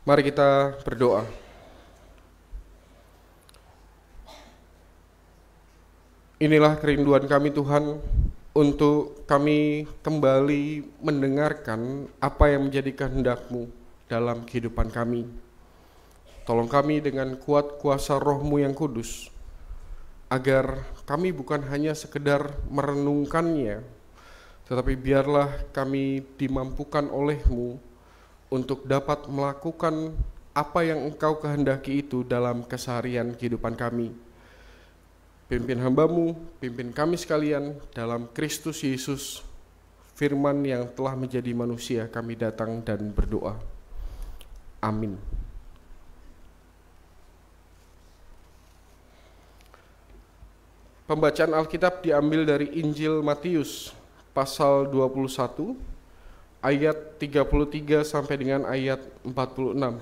Mari kita berdoa. Inilah kerinduan kami Tuhan, untuk kami kembali mendengarkan apa yang menjadi kehendak-Mu dalam kehidupan kami. Tolong kami dengan kuat kuasa Roh-Mu yang kudus, agar kami bukan hanya sekedar merenungkannya, tetapi biarlah kami dimampukan oleh-Mu untuk dapat melakukan apa yang Engkau kehendaki itu dalam keseharian kehidupan kami. Pimpin hamba-Mu, pimpin kami sekalian dalam Kristus Yesus, firman yang telah menjadi manusia, kami datang dan berdoa. Amin. Pembacaan Alkitab diambil dari Injil Matius, pasal 21, ayat 33 sampai dengan ayat 46,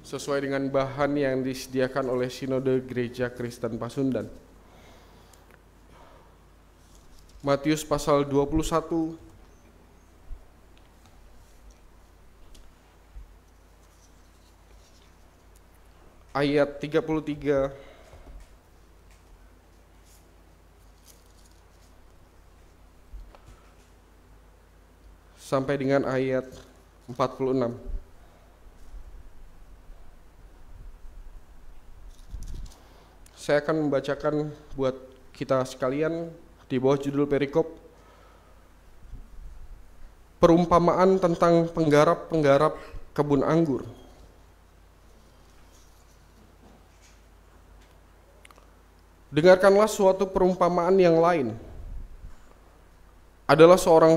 sesuai dengan bahan yang disediakan oleh Sinode Gereja Kristen Pasundan. Matius pasal 21 ayat 33 sampai dengan ayat 46. Saya akan membacakan buat kita sekalian di bawah judul perikop, perumpamaan tentang penggarap-penggarap kebun anggur. Dengarkanlah suatu perumpamaan yang lain. Adalah seorang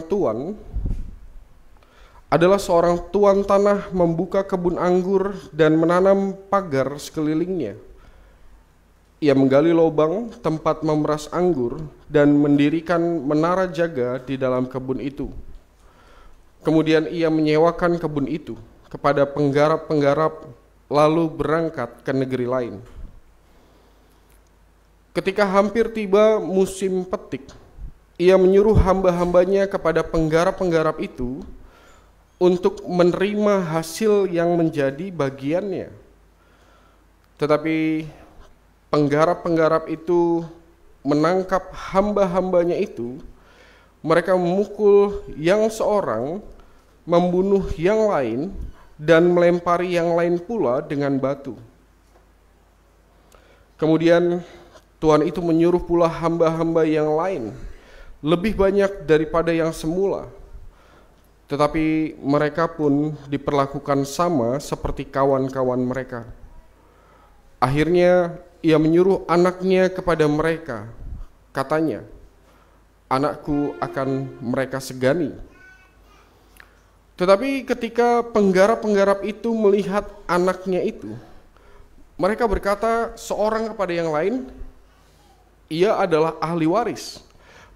tuan tanah membuka kebun anggur dan menanam pagar sekelilingnya. Ia menggali lubang tempat memeras anggur dan mendirikan menara jaga di dalam kebun itu. Kemudian ia menyewakan kebun itu kepada penggarap-penggarap, lalu berangkat ke negeri lain. Ketika hampir tiba musim petik, ia menyuruh hamba-hambanya kepada penggarap-penggarap itu untuk menerima hasil yang menjadi bagiannya. Tetapi penggarap-penggarap itu menangkap hamba-hambanya itu, mereka memukul yang seorang, membunuh yang lain, dan melempari yang lain pula dengan batu. Kemudian Tuhan itu menyuruh pula hamba-hamba yang lain, lebih banyak daripada yang semula. Tetapi mereka pun diperlakukan sama seperti kawan-kawan mereka. Akhirnya ia menyuruh anaknya kepada mereka. Katanya, "Anakku akan mereka segani." Tetapi ketika penggarap-penggarap itu melihat anaknya itu, mereka berkata seorang kepada yang lain, "Ia adalah ahli waris.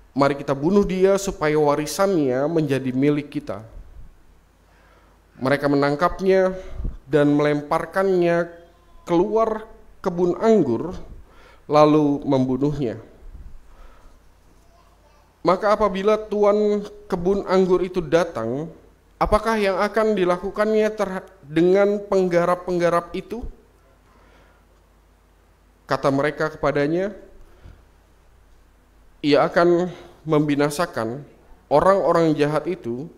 Mari kita bunuh dia supaya warisannya menjadi milik kita." Mereka menangkapnya dan melemparkannya keluar kebun anggur, lalu membunuhnya. Maka apabila tuan kebun anggur itu datang, apakah yang akan dilakukannya dengan penggarap-penggarap itu? Kata mereka kepadanya, "Ia akan membinasakan orang-orang jahat itu,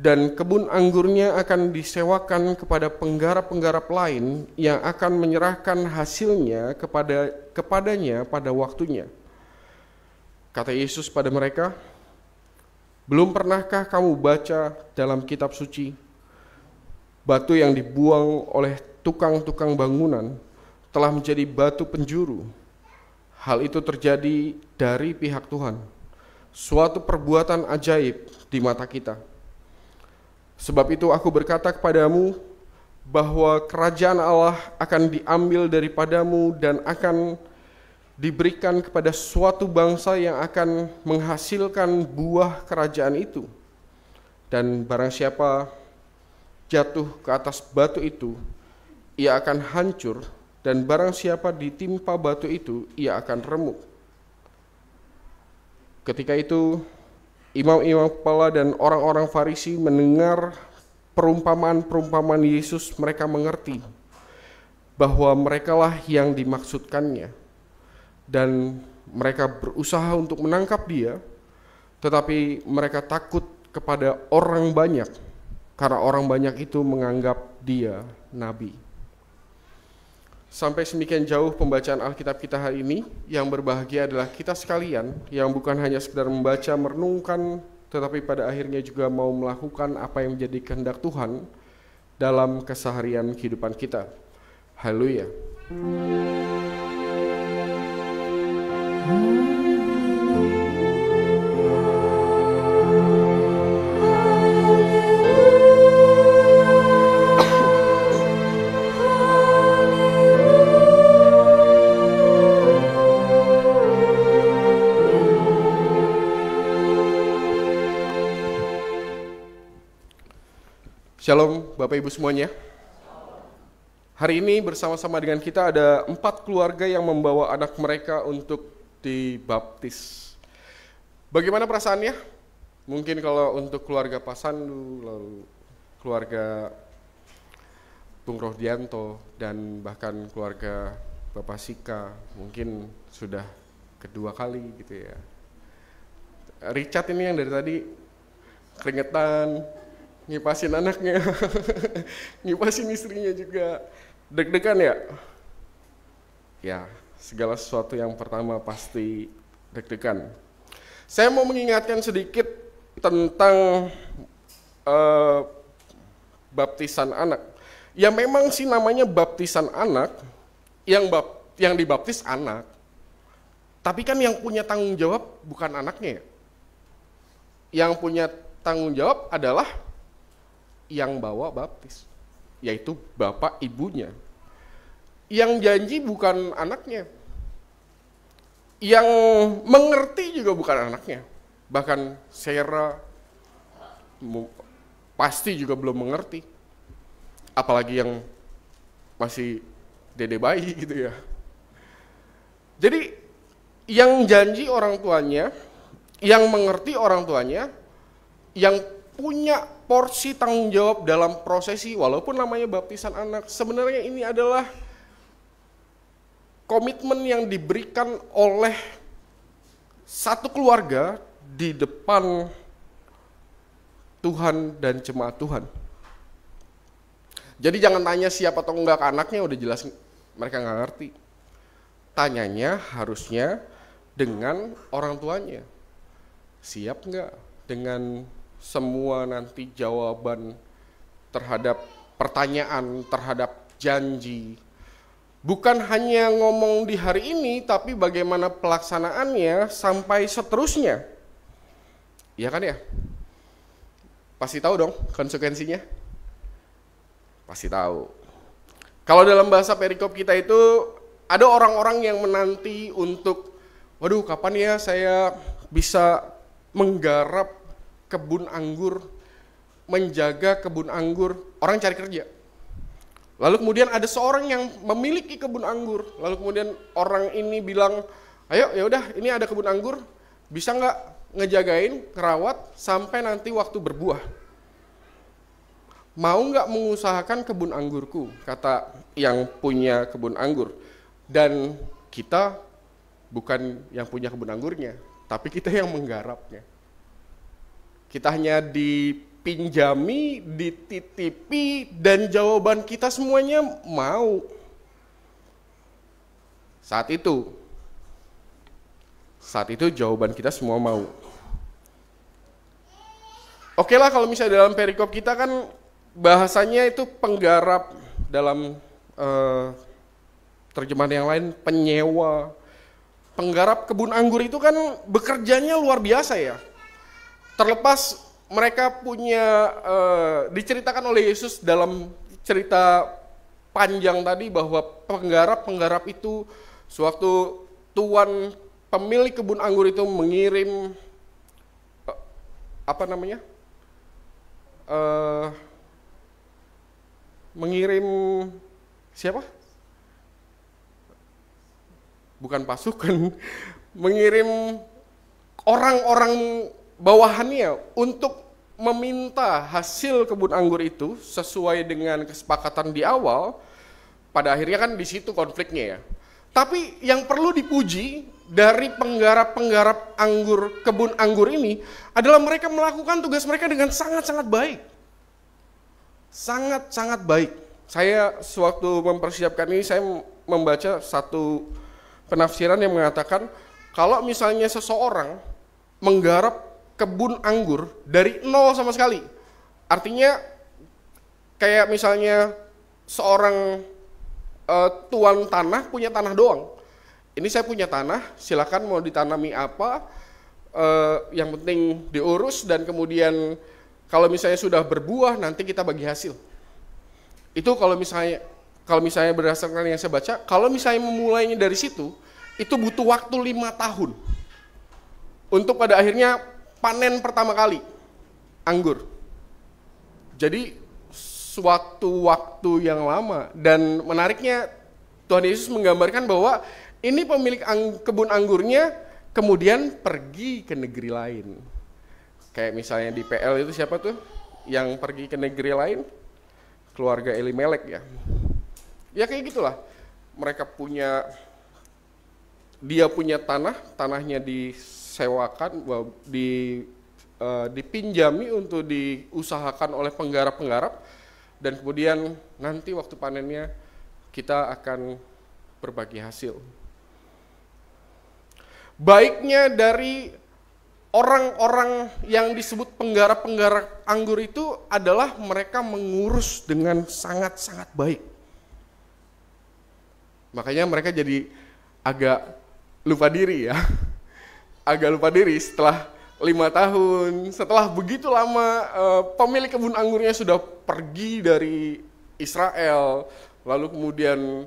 dan kebun anggurnya akan disewakan kepada penggarap-penggarap lain yang akan menyerahkan hasilnya kepadanya pada waktunya." Kata Yesus pada mereka, "Belum pernahkah kamu baca dalam kitab suci, batu yang dibuang oleh tukang-tukang bangunan telah menjadi batu penjuru? Hal itu terjadi dari pihak Tuhan, suatu perbuatan ajaib di mata kita. Sebab itu aku berkata kepadamu bahwa kerajaan Allah akan diambil daripadamu dan akan diberikan kepada suatu bangsa yang akan menghasilkan buah kerajaan itu. Dan barang siapa jatuh ke atas batu itu, ia akan hancur, dan barang siapa ditimpa batu itu, ia akan remuk." Ketika itu imam-imam kepala dan orang-orang Farisi mendengar perumpamaan-perumpamaan Yesus mereka mengerti bahwa merekalah yang dimaksudkannya, dan mereka berusaha untuk menangkap dia, tetapi mereka takut kepada orang banyak karena orang banyak itu menganggap dia nabi. Sampai semikian jauh pembacaan Alkitab kita hari ini. Yang berbahagia adalah kita sekalian yang bukan hanya sekedar membaca, merenungkan, tetapi pada akhirnya juga mau melakukan apa yang menjadi kehendak Tuhan dalam keseharian kehidupan kita. Haleluya. Shalom Bapak Ibu semuanya. Hari ini bersama-sama dengan kita ada 4 keluarga yang membawa anak mereka untuk dibaptis. Bagaimana perasaannya? Mungkin kalau untuk keluarga Pak Sandu, lalu keluarga Bung Rohdianto, dan bahkan keluarga Bapak Sika, mungkin sudah kedua kali gitu ya. Richard ini yang dari tadi keringetan, ngipasin anaknya, ngipasin istrinya juga. Deg-degan ya? Ya, segala sesuatu yang pertama pasti deg-degan. Saya mau mengingatkan sedikit tentang baptisan anak. Ya memang sih namanya baptisan anak, yang dibaptis anak. Tapi kan yang punya tanggung jawab bukan anaknya. Yang punya tanggung jawab adalah yang bawa baptis, yaitu bapak ibunya. Yang janji bukan anaknya, yang mengerti juga bukan anaknya. Bahkan Sarah pasti juga belum mengerti, apalagi yang masih dede bayi gitu ya. Jadi yang janji orang tuanya, yang mengerti orang tuanya, yang punya porsi tanggung jawab dalam prosesi, walaupun namanya baptisan anak, sebenarnya ini adalah komitmen yang diberikan oleh satu keluarga di depan Tuhan dan jemaat Tuhan. Jadi jangan tanya siap atau enggak ke anaknya, udah jelas mereka nggak ngerti. Tanyanya harusnya dengan orang tuanya, siap nggak dengan semua nanti jawaban terhadap pertanyaan, terhadap janji. Bukan hanya ngomong di hari ini, tapi bagaimana pelaksanaannya sampai seterusnya. Iya kan ya? Pasti tahu dong konsekuensinya. Pasti tahu. Kalau dalam bahasa perikop kita itu, ada orang-orang yang menanti untuk, waduh kapan ya saya bisa menggarap kebun anggur, menjaga kebun anggur. Orang cari kerja. Lalu kemudian ada seorang yang memiliki kebun anggur. Lalu kemudian orang ini bilang, ayo ya udah ini ada kebun anggur, bisa nggak ngejagain, kerawat sampai nanti waktu berbuah. Mau nggak mengusahakan kebun anggurku, kata yang punya kebun anggur. Dan kita bukan yang punya kebun anggurnya, tapi kita yang menggarapnya. Kita hanya dipinjami, dititipi, dan jawaban kita semuanya mau. Saat itu jawaban kita semua mau. Oke lah kalau misalnya dalam perikop kita kan bahasanya itu penggarap, dalam terjemahan yang lain penyewa. Penggarap kebun anggur itu kan bekerjanya luar biasa ya. Terlepas mereka punya, diceritakan oleh Yesus dalam cerita panjang tadi bahwa penggarap itu sewaktu tuan pemilik kebun anggur itu mengirim, mengirim siapa? Bukan pasukan, mengirim orang-orang bawahannya untuk meminta hasil kebun anggur itu sesuai dengan kesepakatan di awal, pada akhirnya kan di situ konfliknya ya. Tapi yang perlu dipuji dari penggarap-penggarap kebun anggur ini adalah mereka melakukan tugas mereka dengan sangat-sangat baik. Sangat-sangat baik. Saya sewaktu mempersiapkan ini, saya membaca satu penafsiran yang mengatakan kalau misalnya seseorang menggarap kebun anggur dari nol sama sekali, artinya kayak misalnya seorang tuan tanah punya tanah doang. Ini saya punya tanah, silakan mau ditanami apa, yang penting diurus dan kemudian kalau misalnya sudah berbuah nanti kita bagi hasil. Itu kalau misalnya berdasarkan yang saya baca, kalau misalnya memulainya dari situ, itu butuh waktu 5 tahun untuk pada akhirnya panen pertama kali anggur. Jadi suatu waktu yang lama, dan menariknya Tuhan Yesus menggambarkan bahwa ini pemilik kebun anggurnya kemudian pergi ke negeri lain. Kayak misalnya di PL itu siapa tuh yang pergi ke negeri lain? Keluarga Elimelek ya. Ya kayak gitulah. Dia punya tanahnya disewakan, dipinjami untuk diusahakan oleh penggarap-penggarap. Dan kemudian nanti waktu panennya kita akan berbagi hasil. Baiknya dari orang-orang yang disebut penggarap-penggarap anggur itu adalah mereka mengurus dengan sangat-sangat baik. Makanya mereka jadi agak lupa diri ya. Agak lupa diri setelah 5 tahun, setelah begitu lama pemilik kebun anggurnya sudah pergi dari Israel, lalu kemudian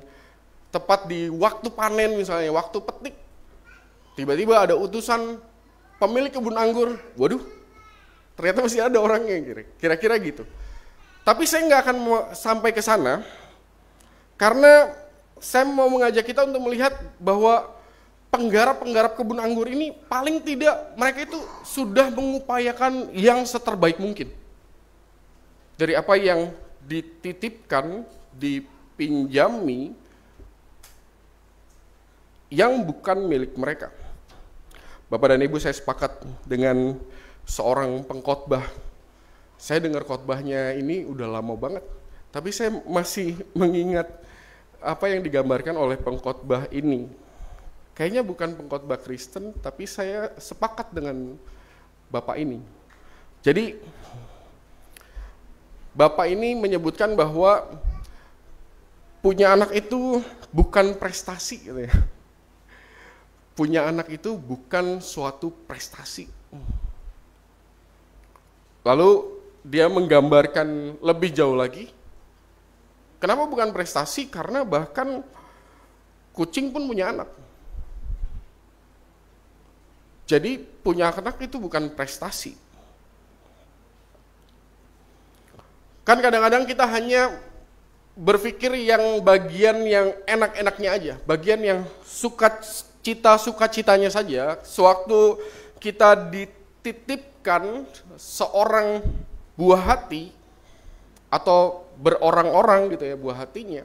tepat di waktu panen misalnya, waktu petik, tiba-tiba ada utusan pemilik kebun anggur, waduh, ternyata masih ada orangnya, kira-kira gitu. Tapi saya nggak akan sampai ke sana, karena saya mau mengajak kita untuk melihat bahwa penggarap-penggarap kebun anggur ini paling tidak mereka itu sudah mengupayakan yang seterbaik mungkin. Dari apa yang dititipkan, dipinjami, yang bukan milik mereka. Bapak dan Ibu, saya sepakat dengan seorang pengkhotbah. Saya dengar khotbahnya ini udah lama banget, tapi saya masih mengingat apa yang digambarkan oleh pengkhotbah ini. Kayaknya bukan pengkhotbah Kristen, tapi saya sepakat dengan Bapak ini. Jadi, Bapak ini menyebutkan bahwa punya anak itu bukan prestasi, gitu ya. Punya anak itu bukan suatu prestasi. Lalu dia menggambarkan lebih jauh lagi. Kenapa bukan prestasi? Karena bahkan kucing pun punya anak. Jadi punya anak itu bukan prestasi. Kan kadang-kadang kita hanya berpikir yang bagian yang enak-enaknya aja, bagian yang sukacitanya saja. Sewaktu kita dititipkan seorang buah hati atau berorang-orang gitu ya buah hatinya,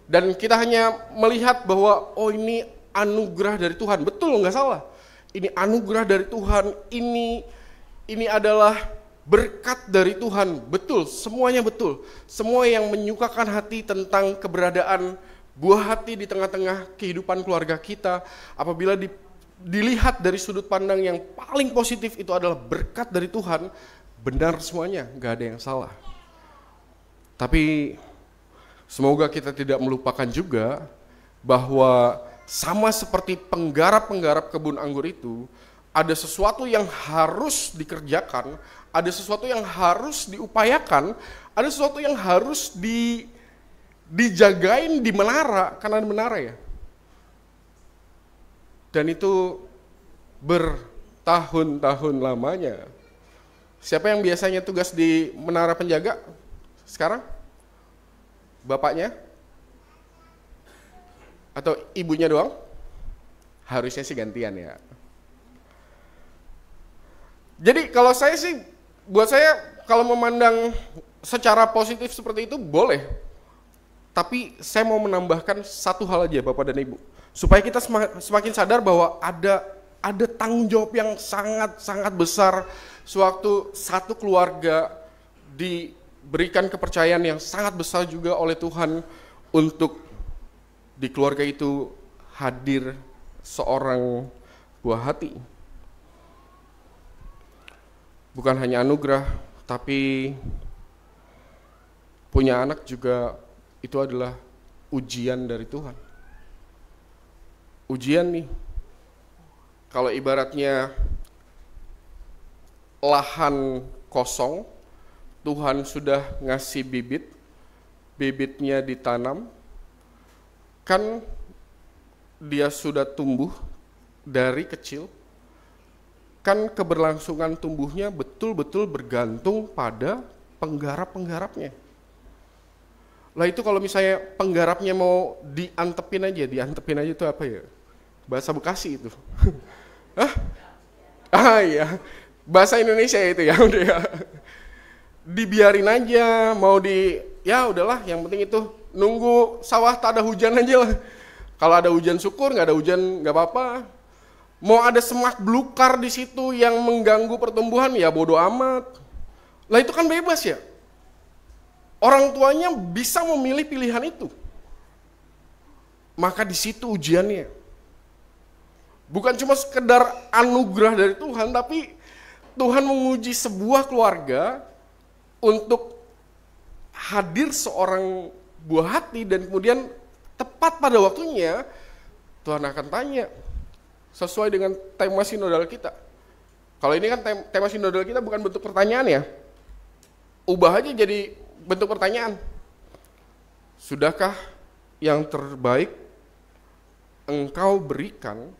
dan kita hanya melihat bahwa oh ini anugerah dari Tuhan, betul nggak salah. Ini anugerah dari Tuhan, ini adalah berkat dari Tuhan, betul, semuanya betul. Semua yang menyukakan hati tentang keberadaan buah hati di tengah-tengah kehidupan keluarga kita, apabila dilihat dari sudut pandang yang paling positif itu adalah berkat dari Tuhan, benar semuanya, gak ada yang salah. Tapi semoga kita tidak melupakan juga bahwa sama seperti penggarap-penggarap kebun anggur itu, ada sesuatu yang harus dikerjakan, ada sesuatu yang harus diupayakan, ada sesuatu yang harus dijagain di menara, karena di menara ya. Dan itu bertahun-tahun lamanya. Siapa yang biasanya tugas di menara penjaga sekarang? Bapaknya? Atau ibunya doang? Harusnya sih gantian ya. Jadi kalau saya sih Buat saya kalau memandang secara positif seperti itu boleh. Tapi saya mau menambahkan satu hal aja Bapak dan Ibu. Supaya kita semakin sadar bahwa ada tanggung jawab yang sangat besar sewaktu satu keluarga diberikan kepercayaan yang sangat besar juga oleh Tuhan untuk di keluarga itu hadir seorang buah hati. Bukan hanya anugerah, tapi punya anak juga itu adalah ujian dari Tuhan. Ujian nih, kalau ibaratnya lahan kosong, Tuhan sudah ngasih bibit, bibitnya ditanam, kan dia sudah tumbuh dari kecil, kan keberlangsungan tumbuhnya betul-betul bergantung pada penggarap-penggarapnya. Lah itu kalau misalnya penggarapnya mau diantepin aja itu apa ya? Bahasa Bekasi itu. Hah? Iya, bahasa Indonesia itu ya udah ya. Dibiarin aja, ya udahlah, yang penting itu nunggu sawah tak ada hujan aja lah. Kalau ada hujan syukur, nggak ada hujan nggak apa-apa. Mau ada semak belukar di situ yang mengganggu pertumbuhan, ya bodo amat. Lah itu kan bebas ya. Orang tuanya bisa memilih pilihan itu. Maka di situ ujiannya. Bukan cuma sekedar anugerah dari Tuhan, tapi Tuhan menguji sebuah keluarga untuk hadir seorang buah hati dan kemudian tepat pada waktunya Tuhan akan tanya sesuai dengan tema sinodal kita. Kalau ini kan tema sinodal kita bukan bentuk pertanyaan ya. Ubah aja jadi bentuk pertanyaan. Sudahkah yang terbaik engkau berikan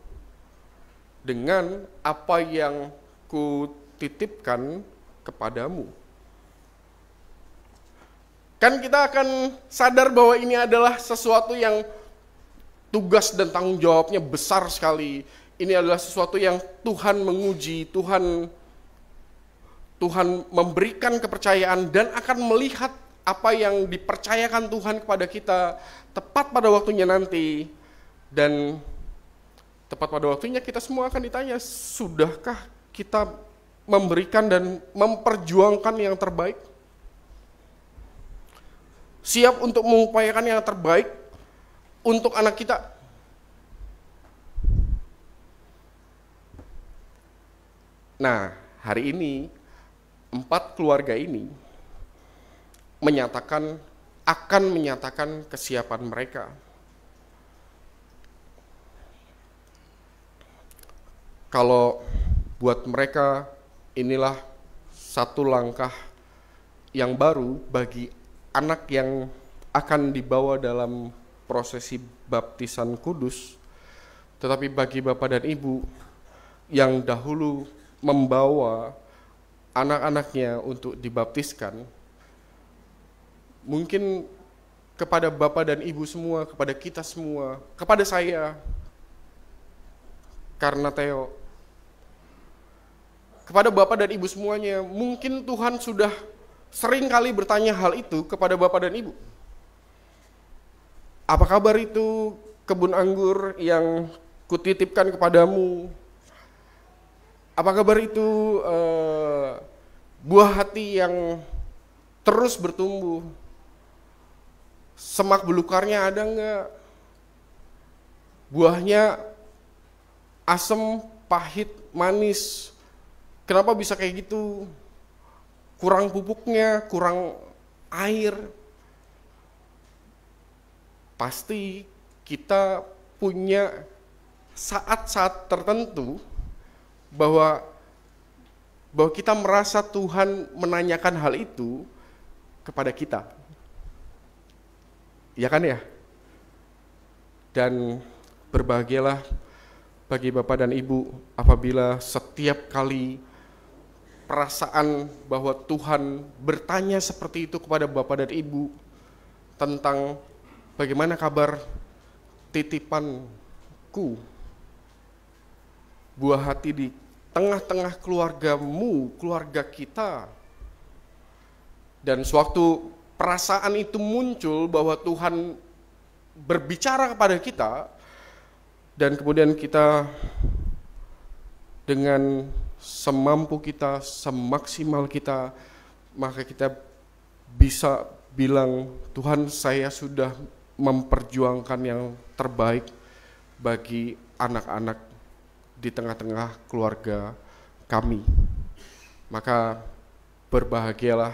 dengan apa yang kutitipkan kepadamu? Kan kita akan sadar bahwa ini adalah sesuatu yang tugas dan tanggung jawabnya besar sekali. Ini adalah sesuatu yang Tuhan menguji, Tuhan memberikan kepercayaan dan akan melihat apa yang dipercayakan Tuhan kepada kita tepat pada waktunya nanti. Dan tepat pada waktunya kita semua akan ditanya, sudahkah kita memberikan dan memperjuangkan yang terbaik? Siap untuk mengupayakan yang terbaik untuk anak kita? Nah, hari ini 4 keluarga ini akan menyatakan kesiapan mereka. Kalau buat mereka inilah satu langkah yang baru bagi anak yang akan dibawa dalam prosesi baptisan kudus, tetapi bagi Bapak dan Ibu yang dahulu membawa anak-anaknya untuk dibaptiskan, mungkin kepada Bapak dan Ibu semua, kepada kita semua, kepada saya, karena Theo, kepada Bapak dan Ibu semuanya, mungkin Tuhan sudah sering kali bertanya hal itu kepada Bapak dan Ibu. Apa kabar itu kebun anggur yang kutitipkan kepadamu? Apa kabar itu buah hati yang terus bertumbuh? Semak belukarnya ada enggak? Buahnya asam, pahit, manis. Kenapa bisa kayak gitu? Kurang pupuknya, kurang air. Pasti kita punya saat-saat tertentu bahwa kita merasa Tuhan menanyakan hal itu kepada kita. Ya kan ya? Dan berbahagialah bagi Bapak dan Ibu apabila setiap kali perasaan bahwa Tuhan bertanya seperti itu kepada Bapak dan Ibu tentang bagaimana kabar titipanku, buah hati di tengah-tengah keluargamu, keluarga kita, Dan sewaktu perasaan itu muncul bahwa Tuhan berbicara kepada kita, dan kemudian kita dengan semampu kita, semaksimal kita, maka kita bisa bilang, Tuhan, saya sudah memperjuangkan yang terbaik bagi anak-anak di tengah-tengah keluarga kami. Maka berbahagialah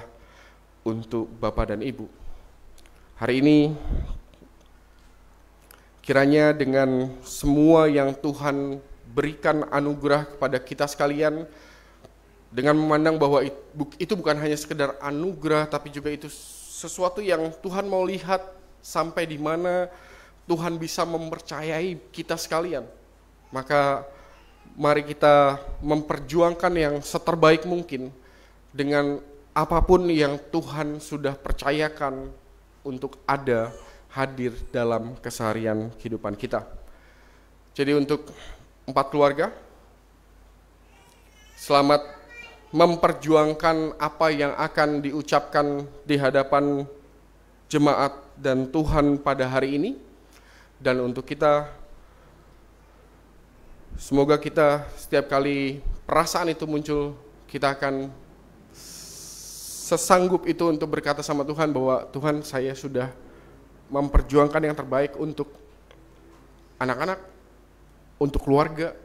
untuk Bapak dan Ibu. Hari ini kiranya dengan semua yang Tuhan berikan anugerah kepada kita sekalian, dengan memandang bahwa itu bukan hanya sekedar anugerah, tapi juga itu sesuatu yang Tuhan mau lihat sampai di mana Tuhan bisa mempercayai kita sekalian. Maka mari kita memperjuangkan yang seterbaik mungkin dengan apapun yang Tuhan sudah percayakan untuk ada hadir dalam keseharian kehidupan kita. Jadi untuk 4 keluarga, selamat memperjuangkan apa yang akan diucapkan di hadapan jemaat dan Tuhan pada hari ini. Dan untuk kita, semoga kita setiap kali perasaan itu muncul, kita akan sesanggup itu untuk berkata sama Tuhan bahwa Tuhan, saya sudah memperjuangkan yang terbaik untuk anak-anak, untuk keluarga,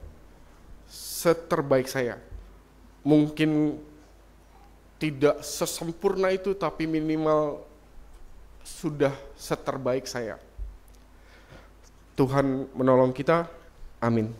seterbaik saya. Mungkin tidak sesempurna itu, tapi minimal sudah seterbaik saya. Tuhan menolong kita, amin.